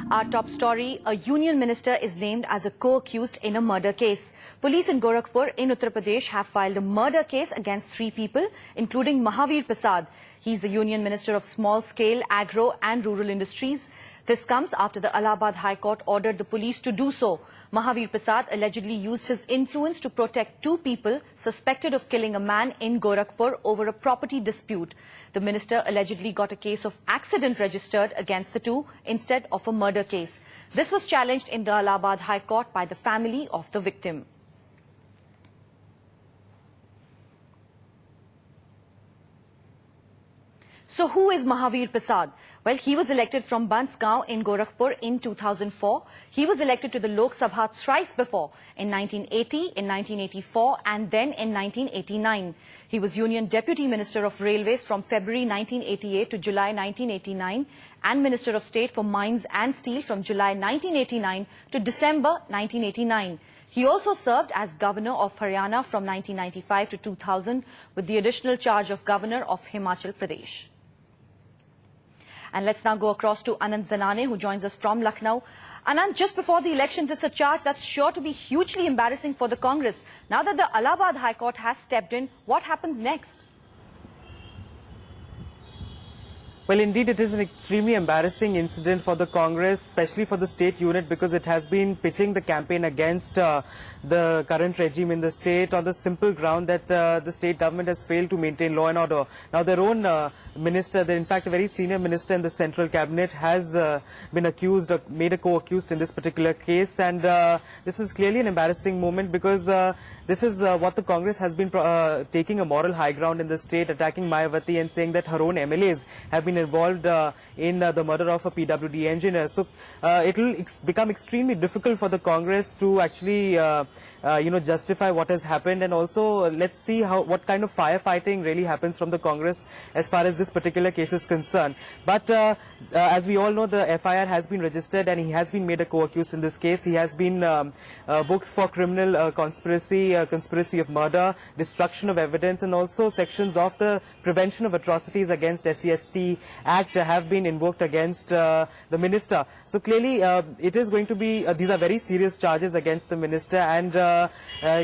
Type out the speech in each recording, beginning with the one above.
Our top story, a union minister is named as a co-accused in a murder case. Police in Gorakhpur in Uttar Pradesh have filed a murder case against 3 people, including Mahavir Prasad. He's the union minister of small-scale, agro and rural industries. This comes after the Allahabad High Court ordered the police to do so. Mahavir Prasad allegedly used his influence to protect 2 people suspected of killing a man in Gorakhpur over a property dispute. The minister allegedly got a case of accident registered against the 2 instead of a murder case. This was challenged in the Allahabad High Court by the family of the victim. So who is Mahavir Prasad? Well, he was elected from Bansgaon in Gorakhpur in 2004. He was elected to the Lok Sabha thrice before, in 1980, in 1984 and then in 1989. He was Union Deputy Minister of Railways from February 1988 to July 1989 and Minister of State for Mines and Steel from July 1989 to December 1989. He also served as Governor of Haryana from 1995 to 2000 with the additional charge of Governor of Himachal Pradesh. And let's now go across to Anand Zanane, who joins us from Lucknow. Anand, just before the elections, it's a charge that's sure to be hugely embarrassing for the Congress. Now that the Allahabad High Court has stepped in, what happens next? Well, indeed, it is an extremely embarrassing incident for the Congress, especially for the state unit, because it has been pitching the campaign against the current regime in the state on the simple ground that the state government has failed to maintain law and order. Now, their own minister, in fact, a very senior minister in the central cabinet, has been accused, made a co-accused in this particular case. And this is clearly an embarrassing moment because this is what the Congress has been taking a moral high ground in the state, attacking Mayawati and saying that her own MLAs have been involved in the murder of a PWD engineer. So it will become extremely difficult for the Congress to actually justify what has happened, and also let's see what kind of firefighting really happens from the Congress as far as this particular case is concerned. But as we all know, the FIR has been registered and he has been made a co-accused in this case. He has been booked for criminal conspiracy of murder, destruction of evidence, and also sections of the Prevention of Atrocities Against SC/ST Act have been invoked against the minister. So clearly it is going to be, these are very serious charges against the minister, and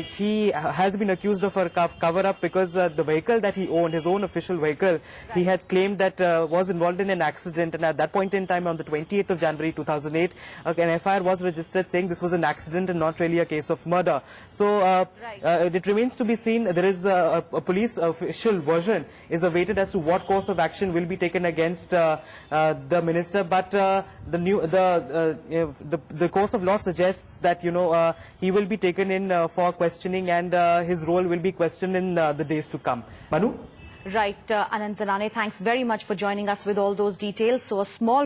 he has been accused of a cover-up because the vehicle that he owned, his own official vehicle, he had claimed that was involved in an accident, and at that point in time, on the 28th of January 2008, an FIR was registered saying this was an accident and not really a case of murder. So it remains to be seen. There is a police official version is awaited as to what course of action will be taken against the minister, but the course of law suggests that he will be taken in for questioning, and his role will be questioned in the days to come. Manu? Right, Anand Zanane, thanks very much for joining us with all those details. So a small